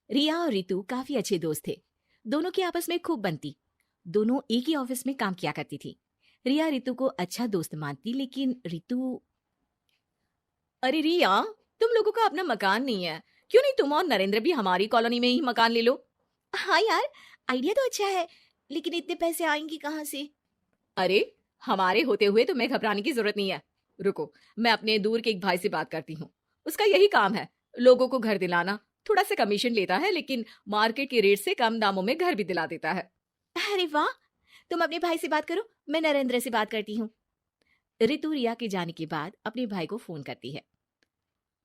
रिया और रितु काफी अच्छे दोस्त थे। दोनों की आपस में खूब बनती। दोनों एक ही ऑफिस में काम किया करती थी। रिया रितु को अच्छा दोस्त मानती, लेकिन रितु। अरे रिया, तुम लोगों का अपना मकान नहीं है, क्यों नहीं तुम और नरेंद्र भी हमारी कॉलोनी में ही मकान ले लो? हाँ यार, आइडिया तो अच्छा है, लेकिन इतने पैसे आएंगे कहाँ से? अरे, हमारे होते हुए तुम्हें घबराने की जरूरत नहीं है। रुको, मैं अपने दूर के एक भाई से बात करती हूँ। उसका यही काम है, लोगों को घर दिलाना। थोड़ा सा कमीशन लेता है, लेकिन मार्केट के रेट से कम दामों में घर भी दिला देता है। अरे वाह, तुम अपने भाई से बात करो, मैं नरेंद्र से बात करती हूँ। रितु रिया के जाने के बाद अपने भाई को फोन करती है।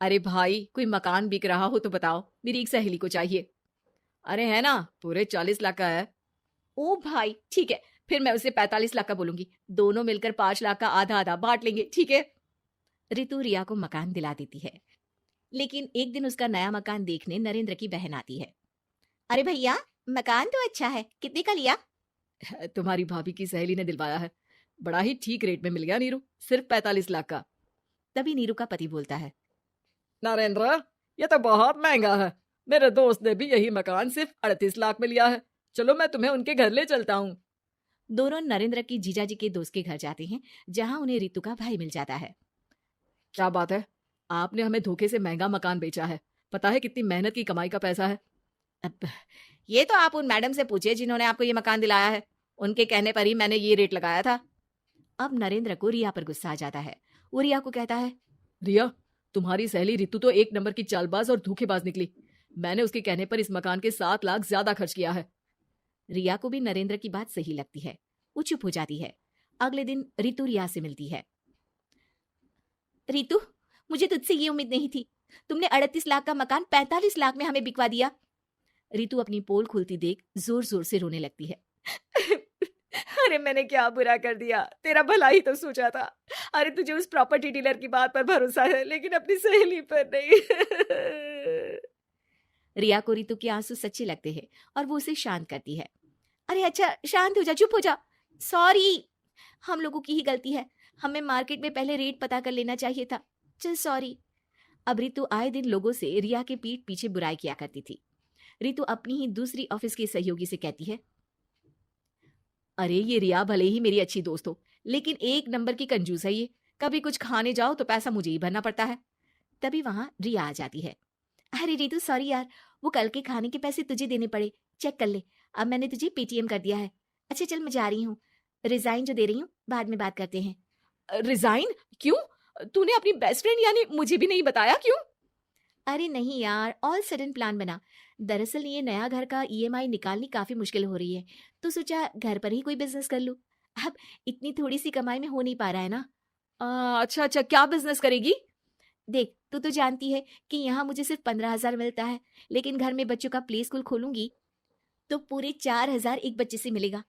अरे भाई, कोई मकान बिक रहा हो तो बताओ, मेरी एक सहेली को चाहिए। अरे है ना, पूरे 40 लाख का है। ओ भाई, ठीक है, फिर मैं उसे 45 लाख का बोलूंगी। दोनों मिलकर 5 लाख का आधा आधा बांट लेंगे, ठीक है? रितु रिया को मकान दिला देती है। लेकिन एक दिन उसका नया मकान देखने नरेंद्र की बहन आती है। अरे भैया, मकान तो अच्छा है, कितने का लिया? तुम्हारी भाभी की सहेली ने दिलवाया है। बड़ा ही ठीक रेट में मिल गया नीरू, सिर्फ 45 लाख का। तभी नीरू का पति बोलता है। नरेंद्र, ये तो बहुत महंगा है। मेरे दोस्त ने भी यही मकान सिर्फ 38 लाख में लिया है। चलो मैं तुम्हें उनके घर ले चलता हूँ। दोनों नरेंद्र की जीजाजी के दोस्त के घर जाते हैं, जहां उन्हें रितु का भाई मिल जाता है। क्या बात है, आपने हमें धोखे से महंगा मकान बेचा है। पता है कितनी मेहनत की कमाई का पैसा है? अब ये तो आप उन मैडम से पूछिए जिन्होंने आपको ये मकान दिलाया है। उनके कहने पर ही मैंने ये रेट लगाया था। अब नरेंद्र को रिया पर गुस्सा आ जाता है। वो रिया को कहता है, रिया, तुम्हारी सहेली रितु तो एक नंबर की चालबाज और धोखेबाज निकली। मैंने उसके कहने पर इस मकान के 7 लाख ज्यादा खर्च किया है। रिया को भी नरेंद्र की बात सही लगती है। वो चुप हो जाती है। अगले दिन रितु रिया से मिलती है। रितु, मुझे तुझसे ये उम्मीद नहीं थी। तुमने 38 लाख का मकान 45 लाख में हमें बिकवा दिया। रितु अपनी पोल खुलती देख जोर जोर से रोने लगती है। अरे मैंने क्या बुरा कर दिया, तेरा भला ही तो सोचा था। अरे तुझे उस प्रॉपर्टी डीलर की बात पर भरोसा है, लेकिन अपनी सहेली पर नहीं। रिया को रितु के आंसू सच्चे लगते हैं और वो उसे शांत करती है। अरे अच्छा, शांत हो जा, चुप हो जा। सॉरी, हम लोगों की ही गलती है। हमें मार्केट में पहले रेट पता कर लेना चाहिए था। चल सॉरी। अब रितु आए दिन लोगों से रिया के पीठ पीछे बुराई किया करती थी। रितु अपनी ही दूसरी ऑफिस के सहयोगी से कहती है, अरे ये रिया भले ही मेरी अच्छी दोस्त हो, लेकिन एक नंबर की कंजूस है ये। कभी कुछ खाने जाओ तो पैसा मुझे ही भरना पड़ता है। तभी वहां रिया आ जाती है। अरे रितु सॉरी यार, वो कल के खाने के पैसे तुझे देने पड़े, चेक कर ले। अब मैंने तुझे पेटीएम कर दिया है। अच्छा चल, मैं जा रही हूँ। रिजाइन जो दे रही हूँ, बाद में बात करते हैं। रिजाइन? क्यों? तूने अपनी बेस्ट फ्रेंड यानी मुझे भी नहीं बताया, क्यों? अरे नहीं यार, ऑल सडन प्लान बना। दरअसल ये नया घर का ईएमआई निकालनी काफी मुश्किल हो रही है, तो सोचा घर पर ही कोई बिजनेस कर लूं। अब इतनी थोड़ी सी कमाई में हो नहीं पा रहा है ना। अच्छा अच्छा, क्या बिजनेस करेगी? देख, तू तो जानती है कि यहाँ मुझे सिर्फ 15,000 मिलता है, लेकिन घर में बच्चों का प्ले स्कूल खोलूंगी तो पूरे 4,000 एक बच्चे से मिलेगा।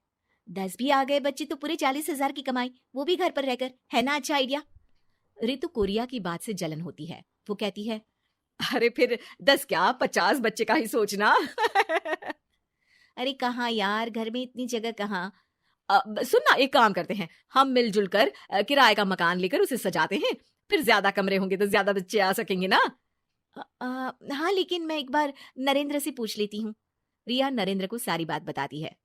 10 भी आ गए बच्चे तो पूरे 40,000 की कमाई, वो भी घर पर रहकर। है ना अच्छा आइडिया? रितु कोरिया की बात से जलन होती है। वो कहती है, अरे फिर 10 क्या 50 बच्चे का ही सोचना। अरे कहाँ यार, घर में इतनी जगह कहाँ। सुन ना, एक काम करते हैं, हम मिलजुल कर किराए का मकान लेकर उसे सजाते हैं। फिर ज्यादा कमरे होंगे तो ज्यादा बच्चे आ सकेंगे ना। हाँ, लेकिन मैं एक बार नरेंद्र से पूछ लेती हूँ। रिया नरेंद्र को सारी बात बताती है।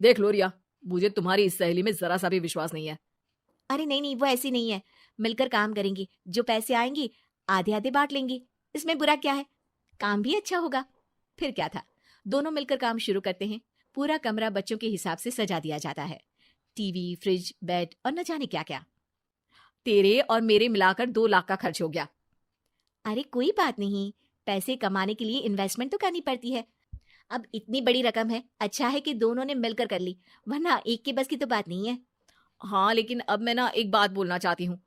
देख लो रिया, मुझे तुम्हारी इस सहेली में जरा सा भी विश्वास नहीं है। अरे नहीं नहीं, वो ऐसी नहीं है। मिलकर काम करेंगे, जो पैसे आएंगे आधे आधे बांट लेंगे। इसमें बुरा क्या है, काम भी अच्छा होगा। फिर क्या था, दोनों मिलकर काम शुरू करते हैं। पूरा कमरा बच्चों के हिसाब से सजा दिया जाता है। टीवी, फ्रिज, बेड और न जाने क्या क्या। तेरे और मेरे मिलाकर 2 लाख का खर्च हो गया। अरे कोई बात नहीं, पैसे कमाने के लिए इन्वेस्टमेंट तो करनी पड़ती है। अब इतनी बड़ी रकम है, अच्छा है कि दोनों ने मिलकर कर ली, वरना एक के बस की तो बात नहीं है। हाँ, लेकिन अब मैं ना एक बात बोलना चाहती हूँ।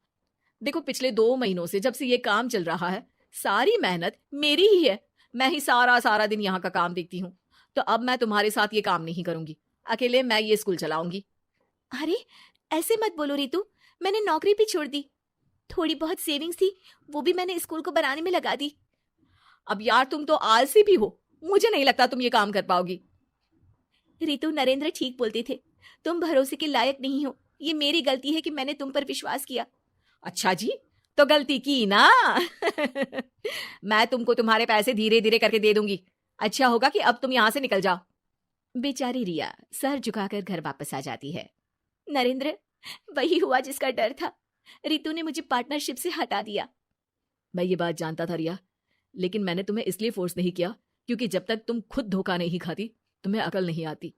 देखो, पिछले 2 महीनों से जब से ये काम चल रहा है, सारी मेहनत मेरी ही है। मैं ही सारा सारा दिन यहाँ का काम देखती हूँ। तो अब मैं तुम्हारे साथ ये काम नहीं करूंगी। अकेले मैं ये स्कूल चलाऊंगी। अरे ऐसे मत बोलो रितु, मैंने नौकरी भी छोड़ दी। थोड़ी बहुत सेविंग्स थी, वो भी मैंने स्कूल को बनाने में लगा दी। अब यार, तुम तो आलसी भी हो। मुझे नहीं लगता तुम ये काम कर पाओगी। रितु, नरेंद्र ठीक बोलते थे, तुम भरोसे के लायक नहीं हो। ये मेरी गलती है कि मैंने तुम पर विश्वास किया। अच्छा जी, तो गलती की ना। मैं तुमको तुम्हारे पैसे धीरे धीरे करके दे दूंगी। अच्छा होगा कि अब तुम यहाँ से निकल जाओ। बेचारी रिया सर झुकाकर घर वापस आ जाती है। नरेंद्र, वही हुआ जिसका डर था। रितु ने मुझे पार्टनरशिप से हटा दिया। मैं ये बात जानता था रिया, लेकिन मैंने तुम्हें इसलिए फोर्स नहीं किया क्योंकि जब तक तुम खुद धोखा नहीं खाती तुम्हें अकल नहीं आती।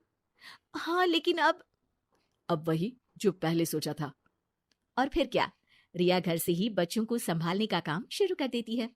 हाँ, लेकिन अब वही जो पहले सोचा था। और फिर क्या, रिया घर से ही बच्चों को संभालने का काम शुरू कर देती है।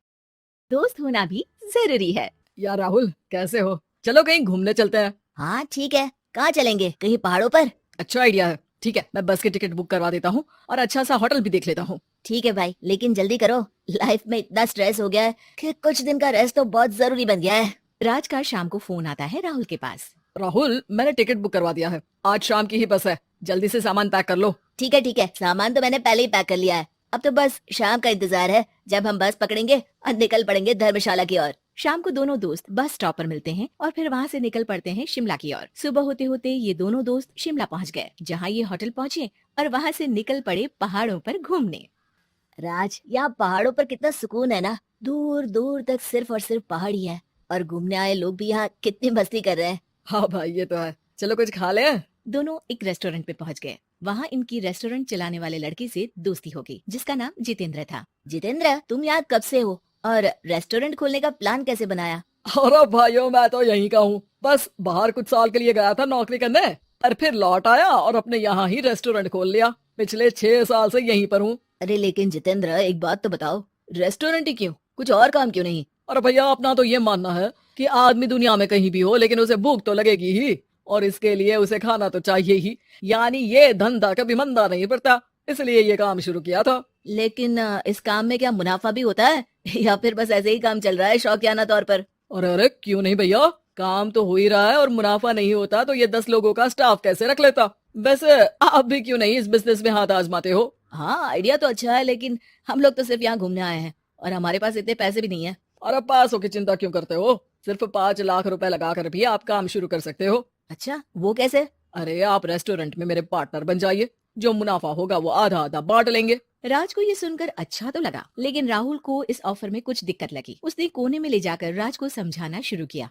दोस्त होना भी जरूरी है। यार राहुल, कैसे हो? चलो कहीं घूमने चलते हैं। हाँ ठीक है, कहाँ चलेंगे? कहीं पहाड़ों पर? अच्छा आइडिया है। ठीक है, मैं बस की टिकट बुक करवा देता हूँ और अच्छा सा होटल भी देख लेता हूँ। ठीक है भाई, लेकिन जल्दी करो। लाइफ में इतना स्ट्रेस हो गया है कि कुछ दिन का रेस्ट तो बहुत जरूरी बन गया है। राज का शाम को फोन आता है राहुल के पास। राहुल, मैंने टिकट बुक करवा दिया है, आज शाम की ही बस है, जल्दी से सामान पैक कर लो। ठीक है, सामान तो मैंने पहले ही पैक कर लिया है। अब तो बस शाम का इंतजार है, जब हम बस पकड़ेंगे और निकल पड़ेंगे धर्मशाला की ओर। शाम को दोनों दोस्त बस स्टॉप पर मिलते हैं और फिर वहाँ से निकल पड़ते हैं शिमला की ओर। सुबह होते होते ये दोनों दोस्त शिमला पहुँच गए, जहाँ ये होटल पहुँचे और वहाँ से निकल पड़े पहाड़ों पर घूमने। राज, यहाँ पहाड़ों पर कितना सुकून है ना, दूर दूर तक सिर्फ और सिर्फ पहाड़ ही है और घूमने आए लोग भी यहाँ कितनी मस्ती कर रहे हैं। हाँ भाई, ये तो है। चलो कुछ खा ले। दोनों एक रेस्टोरेंट पे पहुंच गए। वहाँ इनकी रेस्टोरेंट चलाने वाले लड़के से दोस्ती हो गई, जिसका नाम जितेंद्र था। जितेंद्र, तुम यहाँ कब से हो और रेस्टोरेंट खोलने का प्लान कैसे बनाया? अरे भाइयों, मैं तो यहीं का हूँ, बस बाहर कुछ साल के लिए गया था नौकरी करने, और फिर लौट आया और अपने यहाँ ही रेस्टोरेंट खोल लिया। पिछले 6 साल से यहीं पर हूँ। अरे लेकिन जितेंद्र, एक बात तो बताओ, रेस्टोरेंट ही क्यों, कुछ और काम क्यों नहीं? अरे भैया, अपना तो ये मानना है कि आदमी दुनिया में कहीं भी हो लेकिन उसे भूख तो लगेगी ही, और इसके लिए उसे खाना तो चाहिए ही। यानी ये धंधा कभी मंदा नहीं पड़ता, इसलिए ये काम शुरू किया था। लेकिन इस काम में क्या मुनाफा भी होता है या फिर बस ऐसे ही काम चल रहा है शौकियाना तौर पर? अरे क्यों नहीं भैया, काम तो हो ही रहा है, और मुनाफा नहीं होता तो ये 10 लोगों का स्टाफ कैसे रख लेता। वैसे आप भी क्यों नहीं इस बिजनेस में हाथ आजमाते हो? हाँ, आइडिया तो अच्छा है, लेकिन हम लोग तो सिर्फ यहाँ घूमने आए हैं और हमारे पास इतने पैसे भी नहीं है। अरे पैसों की चिंता क्यों करते हो, सिर्फ 5 लाख रुपए लगाकर भी आप काम शुरू कर सकते हो। अच्छा, वो कैसे? अरे आप रेस्टोरेंट में मेरे पार्टनर बन जाइए, जो मुनाफा होगा वो आधा आधा बांट लेंगे। राज को ये सुनकर अच्छा तो लगा, लेकिन राहुल को इस ऑफर में कुछ दिक्कत लगी। उसने कोने में ले जाकर राज को समझाना शुरू किया।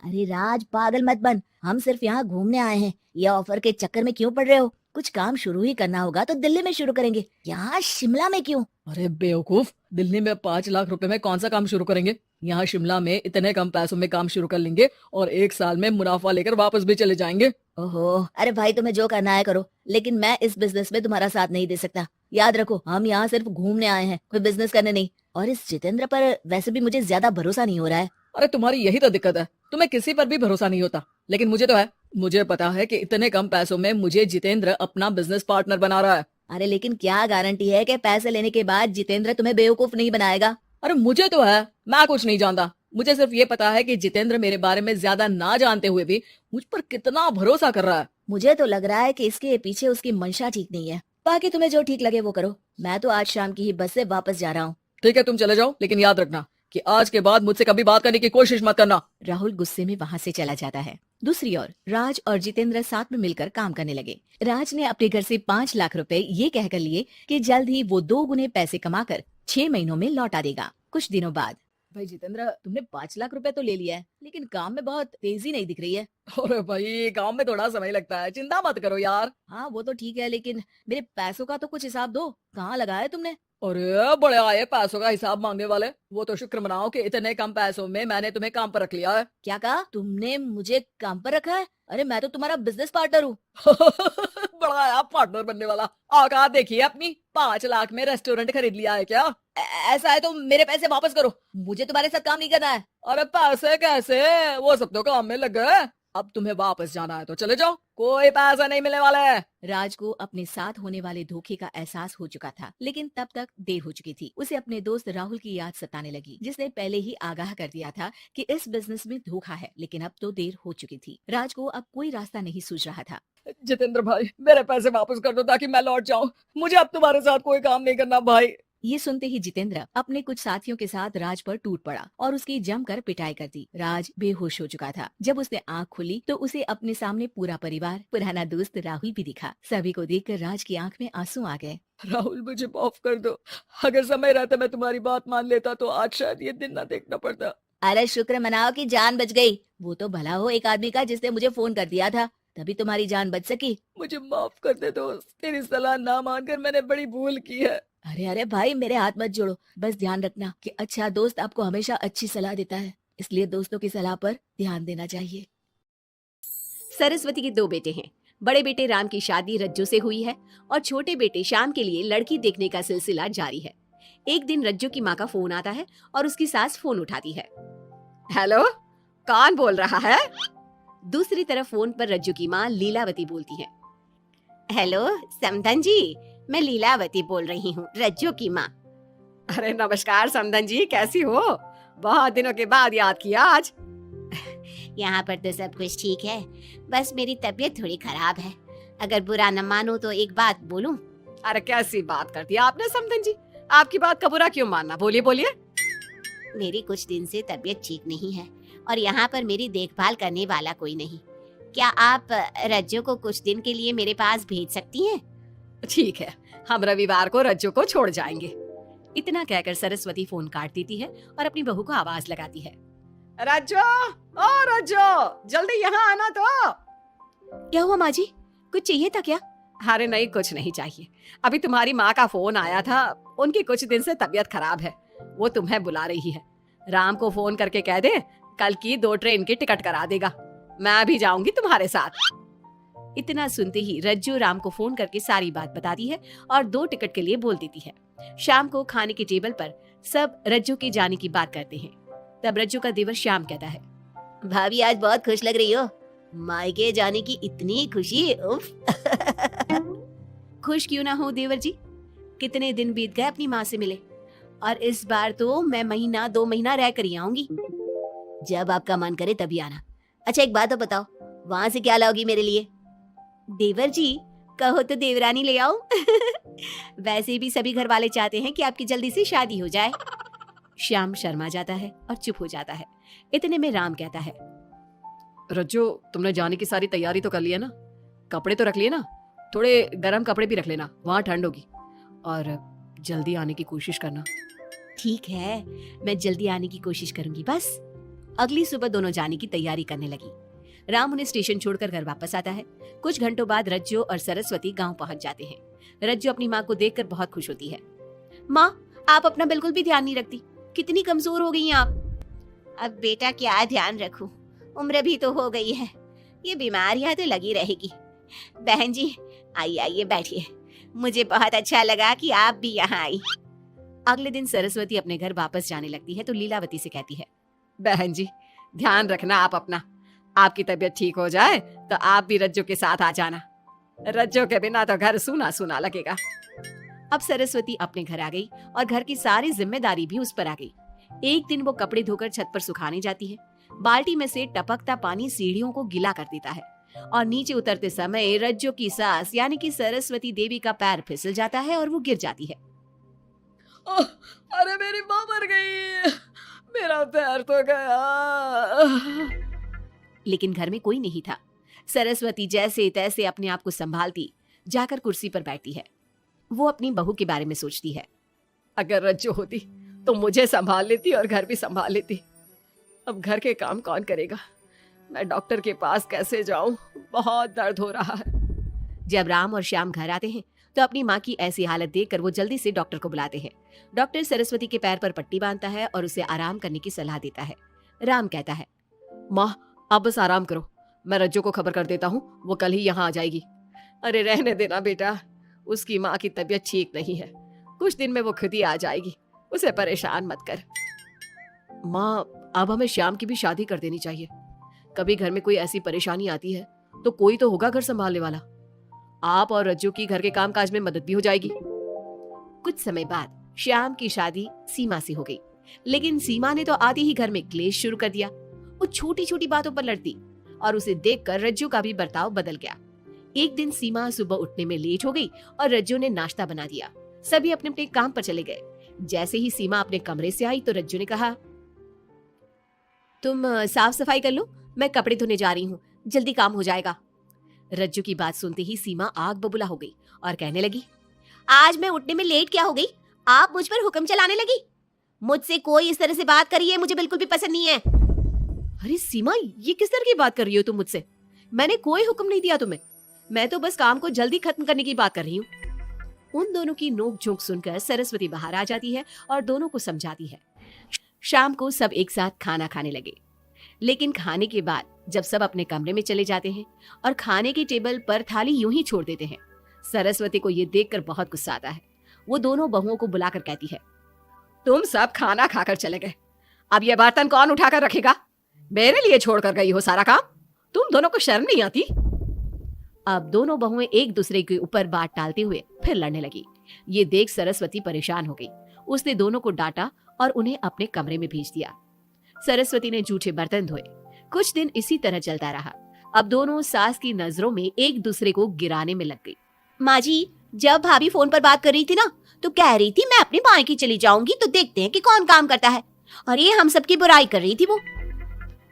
अरे राज, पागल मत बन, हम सिर्फ यहाँ घूमने आए हैं, ये ऑफर के चक्कर में क्यों पड़ रहे हो? कुछ काम शुरू ही करना होगा तो दिल्ली में शुरू करेंगे, यहाँ शिमला में क्यों? अरे बेवकूफ, दिल्ली में 5 लाख रुपए में कौन सा काम शुरू करेंगे? यहाँ शिमला में इतने कम पैसों में काम शुरू कर लेंगे और 1 साल में मुनाफा लेकर वापस भी चले जाएंगे। ओहो, अरे भाई तुम्हें जो करना है करो, लेकिन मैं इस बिजनेस में तुम्हारा साथ नहीं दे सकता। याद रखो, हम यहाँ सिर्फ घूमने आए हैं, कोई बिजनेस करने नहीं। और इस जितेंद्र पर वैसे भी मुझे ज्यादा भरोसा नहीं हो रहा है। अरे तुम्हारी यही तो दिक्कत है, तुम्हें किसी पर भी भरोसा नहीं होता, लेकिन मुझे तो है। मुझे पता है कि इतने कम पैसों में मुझे जितेंद्र अपना बिजनेस पार्टनर बना रहा है। अरे लेकिन क्या गारंटी है कि पैसे लेने के बाद जितेंद्र तुम्हें बेवकूफ नहीं बनाएगा? अरे मुझे तो है, मैं कुछ नहीं जानता। मुझे सिर्फ ये पता है कि जितेंद्र मेरे बारे में ज्यादा ना जानते हुए भी मुझ पर कितना भरोसा कर रहा है। मुझे तो लग रहा है कि इसके पीछे उसकी मंशा ठीक नहीं है। बाकी तुम्हें जो ठीक लगे वो करो, मैं तो आज शाम की ही बस से वापस जा रहा हूँ। ठीक है, तुम चले जाओ, लेकिन याद रखना कि आज के बाद मुझसे कभी बात करने की कोशिश मत करना। राहुल गुस्से में वहाँ से चला जाता है। दूसरी ओर राज और जितेंद्र साथ में मिलकर काम करने लगे। राज ने अपने घर से 5 लाख रुपए ये कहकर लिए कि जल्द ही वो 2 गुने पैसे कमाकर 6 महीनों में लौटा देगा। कुछ दिनों बाद, भाई जितेंद्र, तुमने 5 लाख रुपए तो ले लिया है, लेकिन काम में बहुत तेजी नहीं दिख रही है। अरे भाई, काम में थोड़ा समय लगता है, चिंता मत करो यार। हाँ वो तो ठीक है, लेकिन मेरे पैसों का तो कुछ हिसाब दो, कहाँ लगाया तुमने? अरे बड़े आए पैसों का हिसाब मांगने वाले, वो तो शुक्र मनाओ कि इतने कम पैसों में मैंने तुम्हें काम पर रख लिया है। क्या कहा तुमने? मुझे काम पर रखा है? अरे मैं तो तुम्हारा बिजनेस पार्टनर हूँ। बड़ा आया पार्टनर बनने वाला। औकात देखिए अपनी, 5 लाख में रेस्टोरेंट खरीद लिया है क्या? ऐसा है तो मेरे पैसे वापस करो, मुझे तुम्हारे साथ काम नहीं करना है। अरे पैसे कैसे, वो सब तो काम में लग गए। अब तुम्हें वापस जाना है तो चले जाओ, कोई पैसा नहीं मिलने वाला है। राज को अपने साथ होने वाले धोखे का एहसास हो चुका था, लेकिन तब तक देर हो चुकी थी। उसे अपने दोस्त राहुल की याद सताने लगी, जिसने पहले ही आगाह कर दिया था कि इस बिजनेस में धोखा है, लेकिन अब तो देर हो चुकी थी। राज को अब कोई रास्ता नहीं सूझ रहा था। जितेंद्र भाई, मेरे पैसे वापस कर दो ताकि मैं लौट जाऊं, मुझे अब तुम्हारे साथ कोई काम नहीं करना भाई। ये सुनते ही जितेंद्र अपने कुछ साथियों के साथ राज पर टूट पड़ा और उसकी जमकर पिटाई कर दी। राज बेहोश हो चुका था। जब उसने आंख खुली तो उसे अपने सामने पूरा परिवार, पुराना दोस्त राहुल भी दिखा। सभी को देखकर राज की आंख में आंसू आ गए। राहुल, मुझे माफ कर दो, अगर समय रहता मैं तुम्हारी बात मान लेता तो आज शायद ये दिन ना देखना पड़ता। अरे शुक्र मनाओ कि जान बच गई। वो तो भला हो एक आदमी का जिसने मुझे फोन कर दिया था, तभी तुम्हारी जान बच सकी। मुझे माफ कर दे दोस्त, तेरी सलाह ना मानकर मैंने बड़ी भूल की है। अरे अरे भाई, मेरे हाथ मत जोड़ो। बस ध्यान रखना कि अच्छा दोस्त आपको हमेशा अच्छी सलाह देता है, इसलिए दोस्तों की सलाह पर ध्यान देना चाहिए। सरस्वती के 2 बेटे हैं। बड़े बेटे राम की शादी रज्जू से हुई है और छोटे बेटे श्याम के लिए लड़की देखने का सिलसिला जारी है। एक दिन रज्जू की माँ का फोन आता है और उसकी सास फोन उठाती है। हेलो, कौन बोल रहा है? दूसरी तरफ फोन पर रज्जू की माँ लीलावती बोलती है। हेलो समधन जी, मैं लीलावती बोल रही हूँ, रज्जू की माँ। अरे नमस्कार समधन जी, कैसी हो? बहुत दिनों के बाद याद किया आज। यहाँ पर तो सब कुछ ठीक है, बस मेरी तबीयत थोड़ी खराब है। अगर बुरा न मानो तो एक बात बोलूं? अरे कैसी बात कर दी आपने समधन जी, आपकी बात का बुरा क्यों मानना, बोलिए बोलिए। मेरी कुछ दिन से तबीयत ठीक नहीं है और यहाँ पर मेरी देखभाल करने वाला कोई नहीं। क्या आप रज्जू को कुछ दिन के लिए मेरे पास भेज सकती हैं? ठीक है, हम रविवार को रज्जू को छोड़ जाएंगे। इतना कहकर सरस्वती फोन काट देती है और अपनी बहू को आवाज लगाती है। रज्जू, ओ रज्जू, जल्दी यहाँ आना तो। क्या हुआ माँ जी, कुछ चाहिए था क्या? अरे नहीं, कुछ नहीं चाहिए। अभी तुम्हारी माँ का फोन आया था, उनकी कुछ दिन से तबीयत खराब है, वो तुम्हें बुला रही है। राम को फोन करके कह दे कल की 2 ट्रेन की टिकट करा देगा, मैं भी जाऊंगी तुम्हारे साथ। इतना सुनते ही रज्जू राम को फोन करके सारी बात बताती है और 2 टिकट के लिए बोल देती है। शाम को खाने के टेबल पर सब रज्जू के जाने की बात करते हैं। तब रज्जू का देवर श्याम कहता है, भाभी आज बहुत खुश लग रही हो, मायके जाने की इतनी खुशी, उफ। खुश क्यों ना हो देवर जी, कितने दिन बीत गए अपनी माँ से मिले, और इस बार तो मैं महीना 2 महीना रह कर ही आऊंगी। जब आपका मन करे तभी आना। अच्छा एक बात तो बताओ, वहाँ से क्या लाओगी मेरे लिए? देवर जी कहो तो देवरानी ले आऊं। वैसे भी सभी घर वाले चाहते हैं कि आपकी जल्दी से शादी हो जाए। श्याम शर्मा जाता है और चुप हो जाता है। इतने में राम कहता है, रज्जू, तुमने जाने की सारी तैयारी तो कर ली है ना? कपड़े तो रख लिए ना? थोड़े गर्म कपड़े भी रख लेना, वहाँ ठंड होगी, और जल्दी आने की कोशिश करना। ठीक है, मैं जल्दी आने की कोशिश करूंगी बस। अगली सुबह दोनों जाने की तैयारी करने लगी। राम उन्हें स्टेशन छोड़कर घर वापस आता है। कुछ घंटों बाद रज्जू और सरस्वती गांव पहुंच जाते हैं। रज्जू अपनी माँ को देखकर बहुत खुश होती है। माँ, आप अपना बिल्कुल भी ध्यान नहीं रखती, कितनी कमजोर हो गई हैं आप। अब बेटा क्या ध्यान रखूं, उम्र भी तो हो गई है, ये बीमारियां तो लगी रहेगी। बहन जी आइए आइए बैठिए, मुझे बहुत अच्छा लगा कि आप भी यहाँ आई। अगले दिन सरस्वती अपने घर वापस जाने लगती है तो लीलावती से कहती है, बहन जी ध्यान रखना आप अपना, आपकी तबीयत ठीक हो जाए तो आप भी रज्जू के साथ आ जाना। रज्जू के बिना तो घर सूना सूना लगेगा। अब सरस्वती अपने घर आ गई और घर की सारी जिम्मेदारी भी उस पर आ गई। एक दिन वो कपड़े धोकर छत पर सुखाने जाती है। बाल्टी में से टपकता पानी सीढ़ियों को गीला कर देता है और नीचे उतरते समय रज्जू की सास यानी कि सरस्वती देवी का पैर फिसल जाता है और वो गिर जाती है। अरे मेरी माँ मर गई, मेरा पैर तो गया। लेकिन घर में कोई नहीं था। सरस्वती जैसे तैसे अपने आप को संभालती जाकर कुर्सी पर बैठती है। वो अपनी बहू के बारे में सोचती है। अगर रज्जू होती तो मुझे संभाल लेती और घर भी संभाल लेती। अब घर के काम कौन करेगा? मैं डॉक्टर के पास कैसे जाऊं? बहुत दर्द हो रहा है। जब राम और श्याम घर आते हैं तो अपनी माँ की ऐसी हालत देखकर वो जल्दी से डॉक्टर को बुलाते हैं। डॉक्टर सरस्वती के पैर पर पट्टी बांधता है और उसे आराम करने की सलाह देता है। राम कहता है, माँ आप बस आराम करो, मैं रज्जू को खबर कर देता हूँ, वो कल ही यहाँ आ जाएगी। अरे रहने देना बेटा, उसकी माँ की तबीयत ठीक नहीं है, कुछ दिन में वो खुद ही आ जाएगी, उसे परेशान मत कर। माँ अब हमें श्याम की भी शादी कर देनी चाहिए। कभी घर में कोई ऐसी परेशानी आती है तो कोई तो होगा घर संभालने वाला। आप और रज्जू की घर के कामकाज में मदद भी हो जाएगी। कुछ समय बाद श्याम की शादी सीमा से हो गई, लेकिन सीमा ने तो आते ही घर में क्लेश शुरू कर दिया। वो छोटी छोटी बातों पर लड़ती और उसे देखकर रज्जू का भी बर्ताव बदल गया। एक दिन सीमा सुबह उठने में लेट हो गई और रज्जू ने नाश्ता बना दिया। सभी अपने अपने काम पर चले गए। जैसे ही सीमा अपने कमरे से आई तो रज्जू ने कहा, तुम साफ सफाई कर लो, मैं कपड़े धोने जा रही हूँ, जल्दी काम हो जाएगा। रज्जू की बात सुनते ही सीमा आग बबूला हो गई और कहने लगी, आज मैं उठने में लेट क्या हो गई, आप मुझ पर हुक्म चलाने लगी। मुझसे कोई इस तरह से बात करिए, मुझे बिल्कुल भी पसंद नहीं है। अरे सीमा, ये किस तरह की बात कर रही हो तुम मुझसे? मैंने कोई हुक्म नहीं दिया तुम्हें। मैं तो बस काम को जल्दी खत्म करने की बात कर रही हूँ। उन दोनों की नोक झोंक सुनकर सरस्वती बाहर आ जाती है और दोनों को समझाती है। शाम को सब एक साथ खाना खाने लगे, लेकिन खाने के बाद जब सब अपने कमरे में चले जाते हैं और खाने की टेबल पर थाली यूं ही छोड़ देते हैं, सरस्वती को ये देखकर बहुत गुस्सा आता है। वो दोनों बहुओं को बुलाकर कहती है, तुम सब खाना खाकर चले गए, अब ये बर्तन कौन उठाकर रखेगा? मेरे लिए छोड़कर गई हो सारा काम। तुम दोनों को शर्म नहीं आती? अब दोनों बहुएं एक दूसरे के ऊपर बात टालते हुए फिर लड़ने लगी। ये देख सरस्वती परेशान हो गई। उसने दोनों को डांटा और उन्हें अपने कमरे में भेज दिया। सरस्वती ने जूठे बर्तन धोए। कुछ दिन इसी तरह चलता रहा। अब दोनों सास की नजरों में एक दूसरे को गिराने में लग गई। माँ जी, जब भाभी फोन पर बात कर रही थी ना, तो कह रही थी मैं अपने मायके चली जाऊंगी तो देखते हैं कि कौन काम करता है, और ये हम सबकी बुराई कर रही थी वो।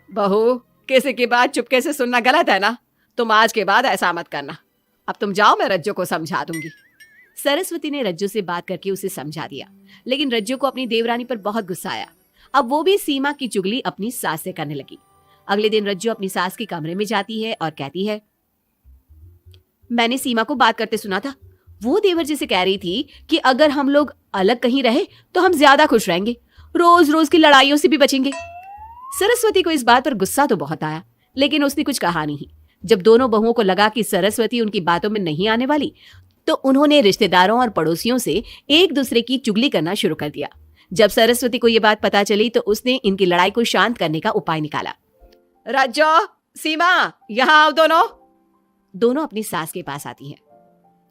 बहू, किसी की बात चुपके से सुनना गलत है ना? तुम आज के बाद ऐसा मत करना। अब तुम जाओ, मैं रज्जू को समझा दूंगी। सरस्वती ने रज्जू से बात करके उसे समझा दिया, लेकिन रज्जू को अपनी देवरानी पर बहुत गुस्सा आया। अब वो भी सीमा की चुगली अपनी सास से करने लगी। अगले दिन रज्जू अपनी सास के कमरे में जाती है और कहती है, मैंने सीमा को बात करते सुना था। वो देवर जी से कह रही थी कि अगर हम लोग अलग कहीं रहे तो हम ज्यादा खुश रहेंगे, रोज रोज की लड़ाइयों से भी बचेंगे। सरस्वती को इस बात पर गुस्सा तो बहुत आया, लेकिन उसने कुछ कहा नहीं। जब दोनों बहुओं को लगा कि सरस्वती उनकी बातों में नहीं आने वाली, तो उन्होंने रिश्तेदारों और पड़ोसियों से एक दूसरे की चुगली करना शुरू कर दिया। जब सरस्वती को यह बात पता चली तो उसने इनकी लड़ाई को शांत करने का उपाय निकाला। रज्जो, सीमा, यहाँ आओ दोनों। दोनों अपनी सास के पास आती हैं।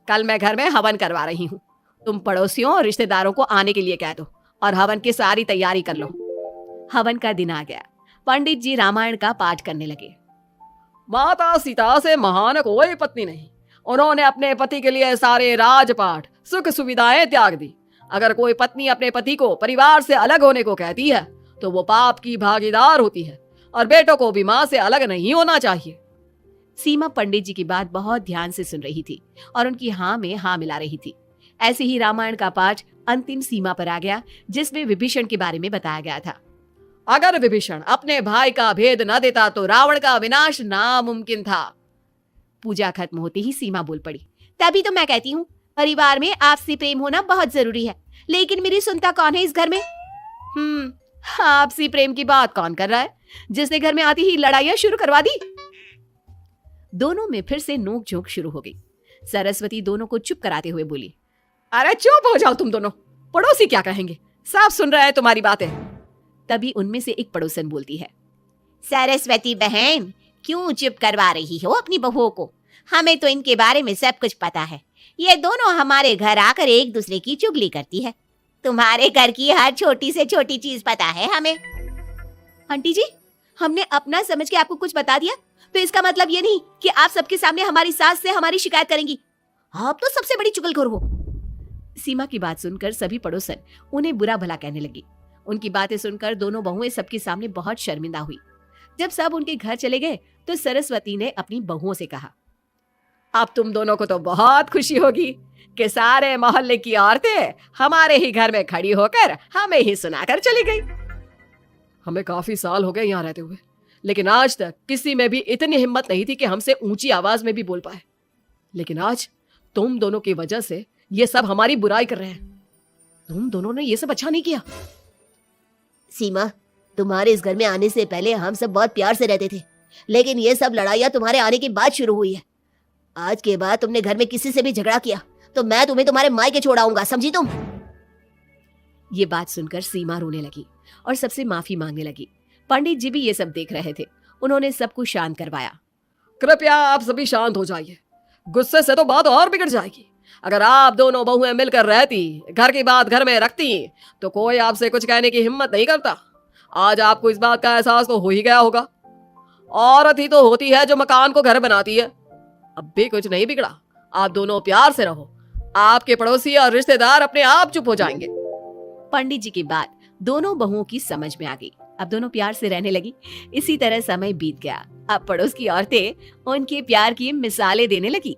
कल मैं घर में हवन करवा रही हूँ। तुम पड़ोसियों और रिश्तेदारों को आने के लिए कह दो और हवन की सारी तैयारी कर लो। हवन का दिन आ गया। पंडित जी रामायण का पाठ करने लगे। माता सीता से महान कोई पत्नी नहीं। उन्होंने अपने पति के लिए सारे राजपाट, सुख सुविधाएं त्याग दी। अगर कोई पत्नी अपने पति को परिवार से अलग होने को कहती है तो वो पाप की भागीदार होती है, और बेटों को भी माँ से अलग नहीं होना चाहिए। सीमा पंडित जी की बात बहुत ध्यान से सुन रही थी और उनकी हाँ में हाँ मिला रही थी। ऐसे ही रामायण का पाठ अंतिम सीमा पर आ गया, जिसमें विभीषण के बारे में बताया गया था। अगर विभीषण अपने भाई का भेद न देता तो रावण का विनाश नामुमकिन था। पूजा खत्म होते ही सीमा बोल पड़ी। तभी तो मैं कहती हूँ, परिवार में आपसी प्रेम होना बहुत जरूरी है, लेकिन मेरी सुनता कौन है इस घर में? आपसी प्रेम की बात कौन कर रहा है, जिसने घर में आती ही लड़ाइयां शुरू करवा दी? दोनों में फिर से नोक झोंक शुरू हो गई। सरस्वती दोनों को चुप कराते हुए बोली, अरे चुप हो जाओ तुम दोनों, पड़ोसी क्या कहेंगे, सब सुन रहे हैं तुम्हारी बातें। तभी उनमें से एक पड़ोसन बोलती है, सरस्वती बहन, क्यों चुप करवा रही हो अपनी बहुओं को? हमें तो इनके बारे में सब कुछ पता है। ये दोनों हमारे घर आकर एक दूसरे की चुगली करती है। तुम्हारे घर की हर छोटी से छोटी चीज पता है हमें। आंटी जी, हमने अपना समझ के आपको कुछ बता दिया तो इसका मतलब ये नहीं कि आप सबके सामने हमारी सास से हमारी शिकायत करेंगी। आप तो सबसे बड़ी चुगलखोर हो। सीमा की बात सुनकर सभी पड़ोसन उन्हें बुरा भला कहने लगी। उनकी बातें सुनकर दोनों बहुएं सबके सामने बहुत शर्मिंदा हुई। जब सब उनके घर चले गए तो सरस्वती ने अपनी बहुओं से कहा, अब तुम दोनों को तो बहुत खुशी होगी कि सारे मोहल्ले की औरतें हमारे ही घर में खड़ी होकर हमें ही सुनाकर चली गई। हमें काफी साल हो गए यहाँ रहते हुए, लेकिन आज तक किसी में भी इतनी हिम्मत नहीं थी कि हमसे ऊंची आवाज में भी बोल पाए। लेकिन आज तुम दोनों की वजह से ये सब हमारी बुराई कर रहे हैं। तुम दोनों ने ये सब अच्छा नहीं किया। सीमा, तुम्हारे इस घर में आने से पहले हम सब बहुत प्यार से रहते थे, लेकिन ये सब लड़ाइयाँ तुम्हारे आने के बाद शुरू हुई है। आज के बाद तुमने घर में किसी से भी झगड़ा किया तो मैं तुम्हें तुम्हारे मायके छोड़ाऊंगा, समझी तुम? ये बात सुनकर सीमा रोने लगी और सबसे माफी मांगने लगी। पंडित जी भी ये सब देख रहे थे। उन्होंने सबको शांत करवाया। कृपया आप सभी शांत हो जाइए, गुस्से से तो बात और बिगड़ जाएगी। अगर आप दोनों बहुएं मिलकर रहती, घर की बात घर में रखती, तो कोई आपसे कुछ कहने की हिम्मत नहीं करता। आज आपको इस बात का एहसास तो हो ही गया होगा। औरत ही तो होती है जो मकान को घर बनाती है। अब भी कुछ नहीं बिगड़ा, आप दोनों प्यार से रहो, आपके पड़ोसी और रिश्तेदार अपने आप चुप हो जाएंगे। पंडित जी की बात दोनों बहुओं की समझ में आ गई। अब दोनों प्यार से रहने लगी। इसी तरह समय बीत गया। अब पड़ोस की औरतें उनके प्यार की मिसालें देने लगी।